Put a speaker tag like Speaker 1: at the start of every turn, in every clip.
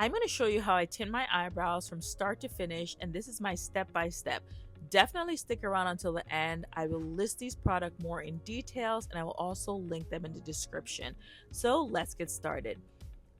Speaker 1: I'm going to show you how I tint my eyebrows from start to finish, and this is my step-by-step. Definitely stick around until the end. I will list these products more in details, and I will also link them in the description. So let's get started.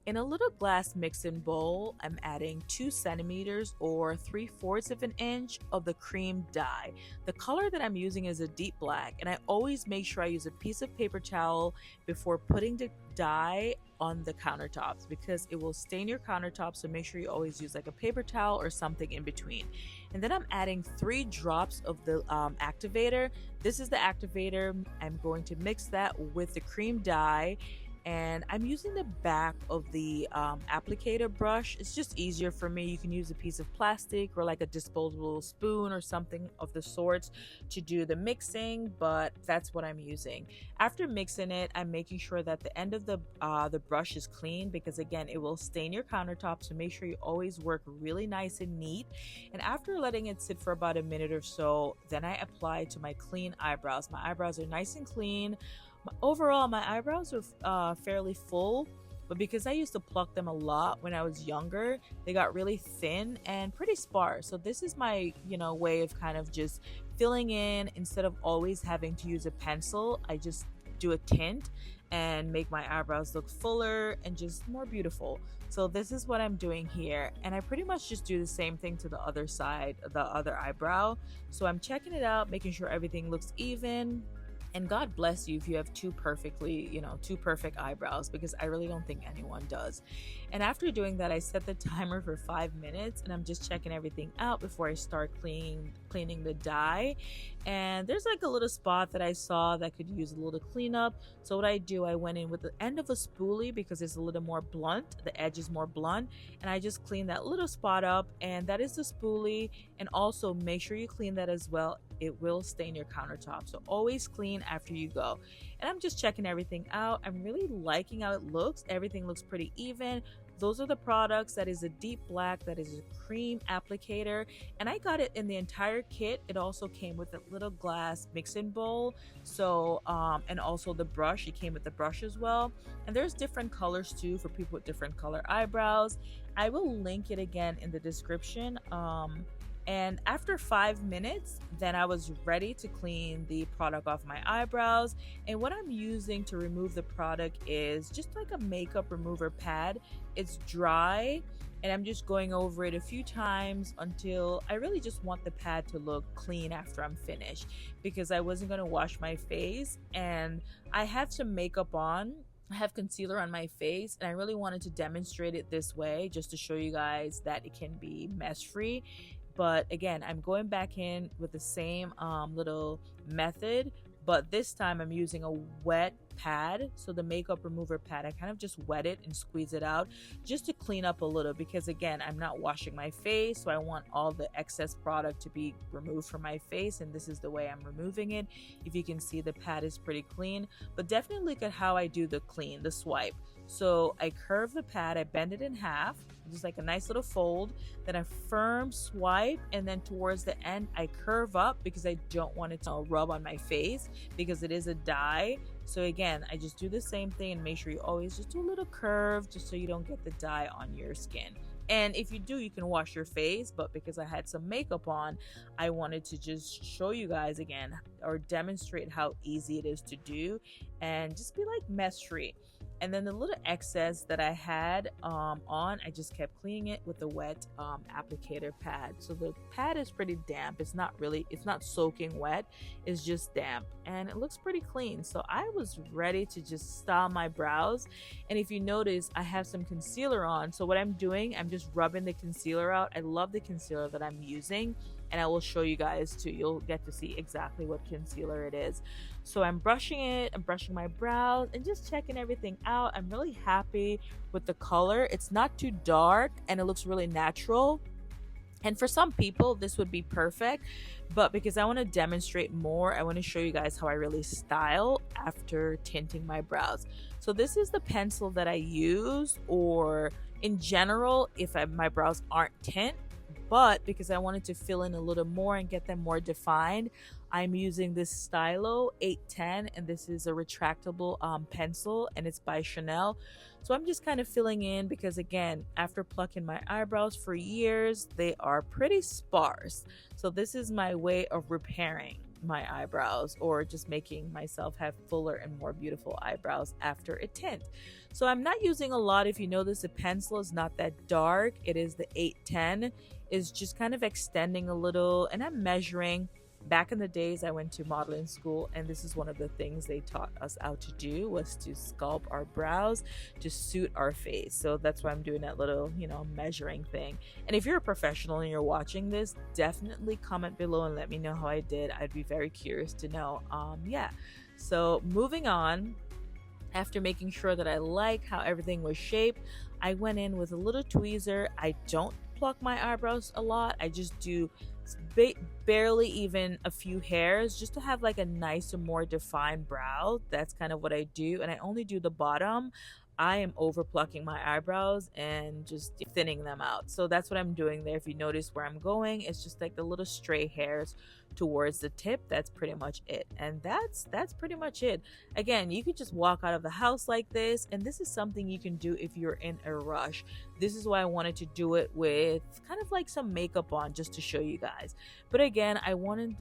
Speaker 1: In a little glass mixing bowl, I'm adding 2 centimeters or 3/4 of an inch of the cream dye. The color that I'm using is a deep black, and I always make sure I use a piece of paper towel before putting the dye on the countertops because it will stain your countertops. So make sure you always use like a paper towel or something in between. And then I'm adding 3 drops of the activator. This is the activator. I'm going to mix that with the cream dye, and I'm using the back of the applicator brush. It's just easier for me. You can use a piece of plastic or like a disposable spoon or something of the sorts to do the mixing, but that's what I'm using. After mixing it, I'm making sure that the end of the brush is clean because again, it will stain your countertop, so make sure you always work really nice and neat. And after letting it sit for about a minute or so, then I apply to my clean eyebrows. My eyebrows are nice and clean. Overall, my eyebrows are fairly full, but because I used to pluck them a lot when I was younger, they got really thin and pretty sparse. So this is my, way of kind of just filling in. Instead of always having to use a pencil, I just do a tint and make my eyebrows look fuller and just more beautiful. So this is what I'm doing here, and I pretty much just do the same thing to the other side, the other eyebrow. So I'm checking it out, making sure everything looks even. And God bless you if you have two perfect eyebrows, because I really don't think anyone does. And after doing that, I set the timer for 5 minutes, and I'm just checking everything out before I start cleaning the dye. And there's like a little spot that I saw that could use a little cleanup. So what I do, I went in with the end of a spoolie because it's a little more blunt. The edge is more blunt, and I just clean that little spot up, and that is the spoolie. And also make sure you clean that as well. It will stain your countertop, so always clean after you go. And I'm just checking everything out. I'm really liking how it looks. Everything looks pretty even. Those are the products. That is a deep black, that is a cream applicator, and I got it in the entire kit. It also came with a little glass mixing bowl, so and also the brush. It came with the brush as well, and there's different colors too for people with different color eyebrows. I will link it again in the description. And after 5 minutes, then I was ready to clean the product off my eyebrows. And what I'm using to remove the product is just like a makeup remover pad. It's dry, and I'm just going over it a few times until I really just want the pad to look clean after I'm finished, because I wasn't going to wash my face and I had some makeup on. I have concealer on my face, and I really wanted to demonstrate it this way just to show you guys that it can be mess free. But again, I'm going back in with the same little method, but this time I'm using a wet pad. So the makeup remover pad, I kind of just wet it and squeeze it out just to clean up a little, because again, I'm not washing my face, so I want all the excess product to be removed from my face, and this is the way I'm removing it. If you can see, the pad is pretty clean, but definitely look at how I do the swipe. So I curve the pad, I bend it in half, just like a nice little fold, then a firm swipe, and then towards the end I curve up because I don't want it to rub on my face because it is a dye. So again, I just do the same thing, and make sure you always just do a little curve just so you don't get the dye on your skin. And if you do, you can wash your face, but because I had some makeup on, I wanted to just show you guys again, or demonstrate how easy it is to do and just be like mess free. And then the little excess that I had on, I just kept cleaning it with the wet applicator pad. So the pad is pretty damp. It's not soaking wet. It's just damp, and it looks pretty clean. So I was ready to just style my brows. And if you notice, I have some concealer on. So what I'm doing, I'm just rubbing the concealer out. I love the concealer that I'm using, and I will show you guys too. You'll get to see exactly what concealer it is. So I'm brushing it, I'm brushing my brows and just checking everything out. I'm really happy with the color. It's not too dark, and it looks really natural. And for some people, this would be perfect, but because I want to demonstrate more, I want to show you guys how I really style after tinting my brows. So this is the pencil that I use, or in general, if my brows aren't tint, but because I wanted to fill in a little more and get them more defined, I'm using this Stylo 810, and this is a retractable pencil, and it's by Chanel. So I'm just kind of filling in because, again, after plucking my eyebrows for years, they are pretty sparse. So this is my way of repairing my eyebrows, or just making myself have fuller and more beautiful eyebrows after a tint. So I'm not using a lot. If you notice, the pencil is not that dark. It is the 810. Is just kind of extending a little, and I'm measuring. Back in the days, I went to modeling school, and this is one of the things they taught us how to do, was to sculpt our brows to suit our face. So that's why I'm doing that little, measuring thing. And if you're a professional and you're watching this, definitely comment below and let me know how I did. I'd be very curious to know. Yeah. So moving on, after making sure that I like how everything was shaped, I went in with a little tweezer. I don't pluck my eyebrows a lot. I just do barely even a few hairs, just to have like a nicer, more defined brow. That's kind of what I do, and I only do the bottom. I am over plucking my eyebrows and just thinning them out. So that's what I'm doing there. If you notice where I'm going, it's just like the little stray hairs towards the tip. That's pretty much it. And that's pretty much it. Again, you could just walk out of the house like this, and this is something you can do if you're in a rush. This is why I wanted to do it with kind of like some makeup on, just to show you guys. But again, I wanted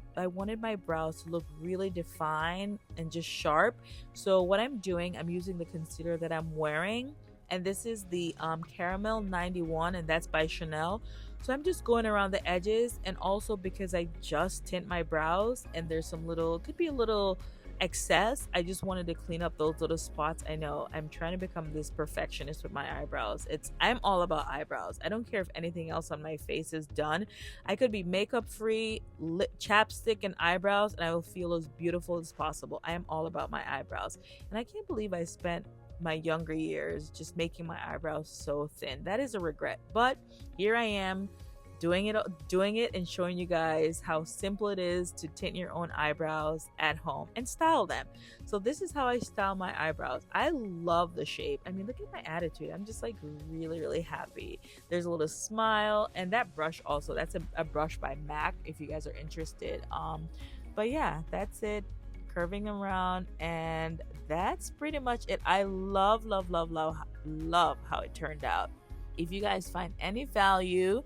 Speaker 1: my brows to look really defined and just sharp. So what I'm doing, I'm using the concealer that I'm wearing, and this is the Caramel 91, and that's by Chanel. So I'm just going around the edges, and also because I just tint my brows and there's some little, could be a little excess, I just wanted to clean up those little spots. I know I'm trying to become this perfectionist with my eyebrows. I'm all about eyebrows. I don't care if anything else on my face is done. I could be makeup free, chapstick and eyebrows, and I will feel as beautiful as possible. I am all about my eyebrows, and I can't believe I spent my younger years just making my eyebrows so thin. That is a regret, but here I am doing it and showing you guys how simple it is to tint your own eyebrows at home and style them. So this is how I style my eyebrows. I love the shape. I mean, look at my attitude. I'm just like really happy. There's a little smile, and that brush also, that's a brush by MAC if you guys are interested. But yeah, that's it. Curving them around, and that's pretty much it. I love how it turned out. If you guys find any value,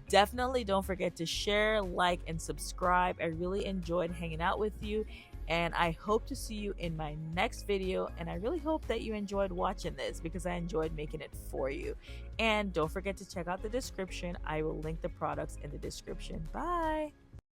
Speaker 1: definitely don't forget to share, like, and subscribe. I really enjoyed hanging out with you, and I hope to see you in my next video. And I really hope that you enjoyed watching this, because I enjoyed making it for you. And don't forget to check out the description. I will link the products in the description. Bye.